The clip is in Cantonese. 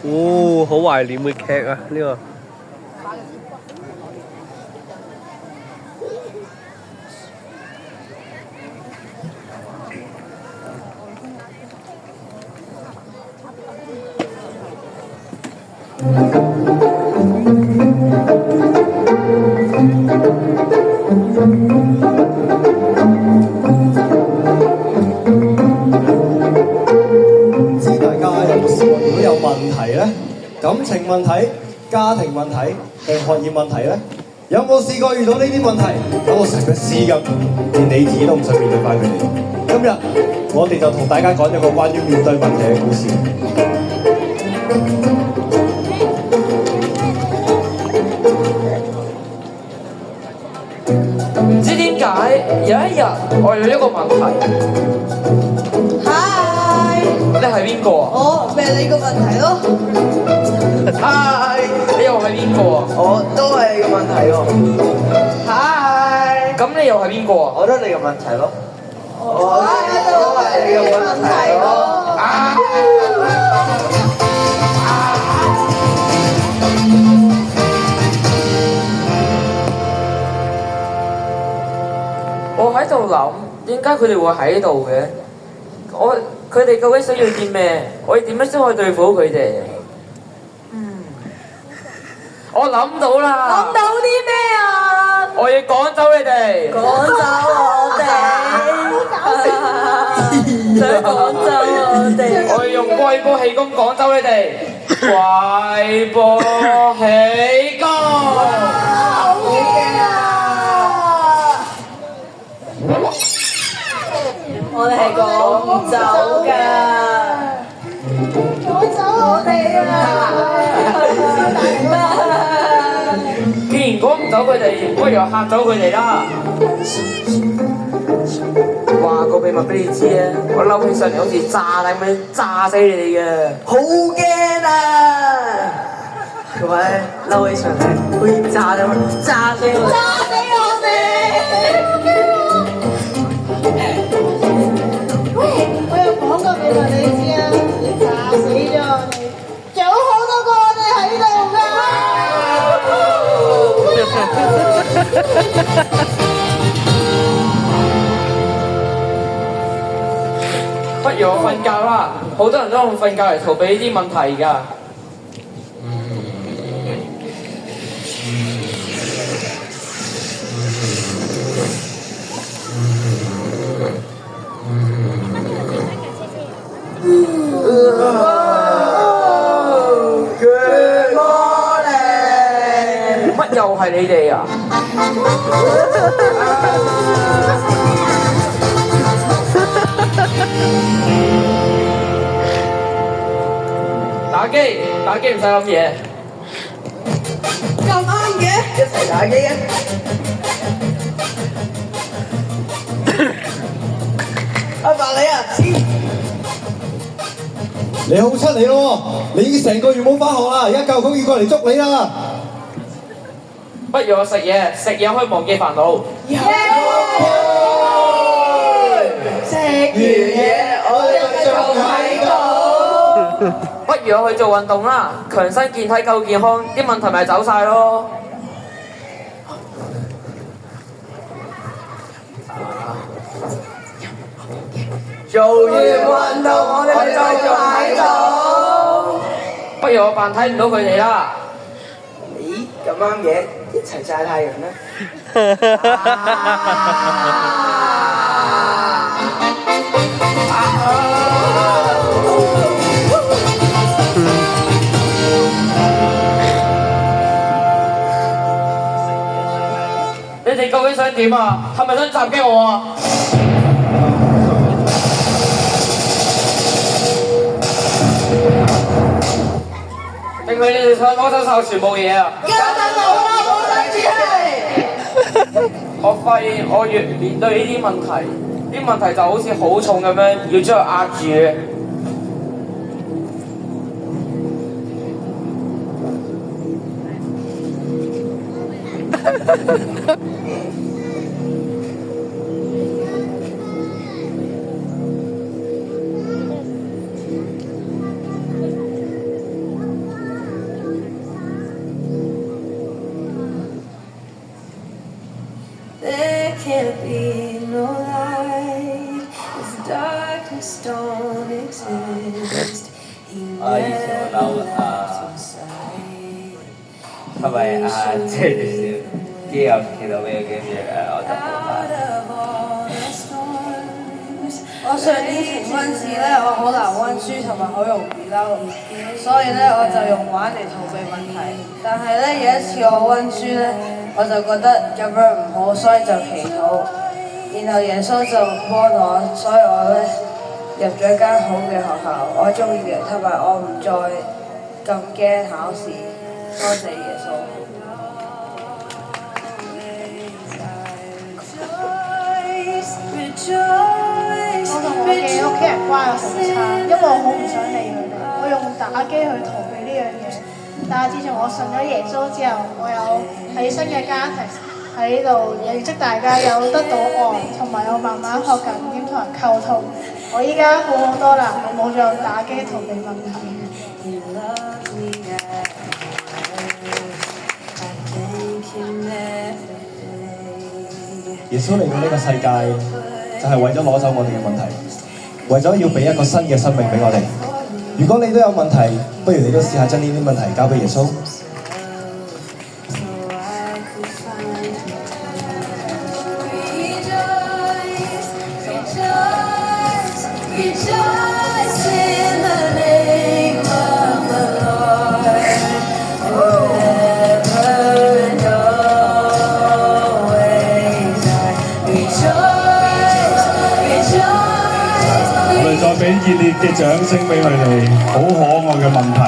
哦，好懷念嘅劇啊！呢個感情問題、家庭問題定學業問題呢？有冇試過遇到呢啲問題？搞到成個屎咁，連你自己都唔想面對翻佢哋。今日我哋就同大家講一個關於面對問題嘅故事。唔知點解有一日我有一個問題。你係邊個啊？我咪你個問題咯。嗨，你又係邊個啊？我都係你個問題喎。嗨，咁你又係邊個啊？我都係你個問題咯。我都係你個問題咯。我喺度諗，點解佢哋會喺度嘅？佢哋究竟想要啲咩？我要點樣先可以對付佢哋？我諗到啦！諗到啲咩啊？我要趕走你哋！趕走我哋！想趕走我哋！我要用龜波氣功趕走你哋！龜波氣功！好驚啊！我哋係趕唔走㗎，趕走我哋啊！既然趕唔走佢哋，不如嚇走佢哋啦！話個秘密俾你知啊！我嬲起上嚟好似炸彈咁樣炸死你哋嘅！好驚啊！各位嬲起上嚟好似炸咁樣炸死我哋！炸死我哋！我又講個秘密你知啊！你炸死咗我哋，仲有好多個我哋喺度㗎！不如我瞓覺啦！好多人都用瞓覺嚟逃避呢啲問題㗎。乜又係你哋啊？打機唔使諗嘢。咁啱嘅，一齊打機啊！阿爸你啊，你好出嚟咯！你已經成個月冇返學啦，而家教育局要過嚟捉你啦！不如我食嘢，食嘢可以忘記煩惱。食完嘢我哋仲喺度。不如我去做運動啦，強身健體夠健康，啲問題咪走晒咯。做完運動我哋就仲喺度。不如我扮睇唔到佢哋啦。咦，咁啱嘅，一齊曬太陽啦！你哋究竟想點啊？係咪想襲擊我啊？定係你哋想攞走晒全部嘢啊？家陣冇啦，冇得住係。我發現我越面對呢啲問題，啲問題就好似好重咁樣，要將佢壓住。There can't be no light if darkness don't exist. He never left inside. 係咪啊？即係啲機有企到咩嘅嘢我就冇辦 Out of all the storms. 我上年評温試咧，我好難温書同埋好容易嬲，所以咧我就用玩嚟逃避問題。但係咧有一次我温書咧，我就覺得咁樣唔好，所以就祈禱，然後耶穌就幫我，所以我咧入咗一間好嘅學校，我中意嘅，同埋我唔再咁驚考試。多謝耶穌。我同我嘅屋企人關係好差，因為我好唔想理佢哋，我用打機去逃避呢樣嘢。但係自從我信咗耶穌之後，我有喺新嘅家庭喺度認識大家，有得到愛，同埋我慢慢學緊點同人溝通。我依家好好多啦，我冇再用打機逃避問題。耶穌嚟到呢個世界，就係為咗攞走我哋嘅問題，為咗要俾一個新嘅生命俾我哋。如果你都有問題，不如你都試下將呢啲問題交俾耶穌。再俾熱烈嘅掌聲俾佢哋，好可愛嘅問題。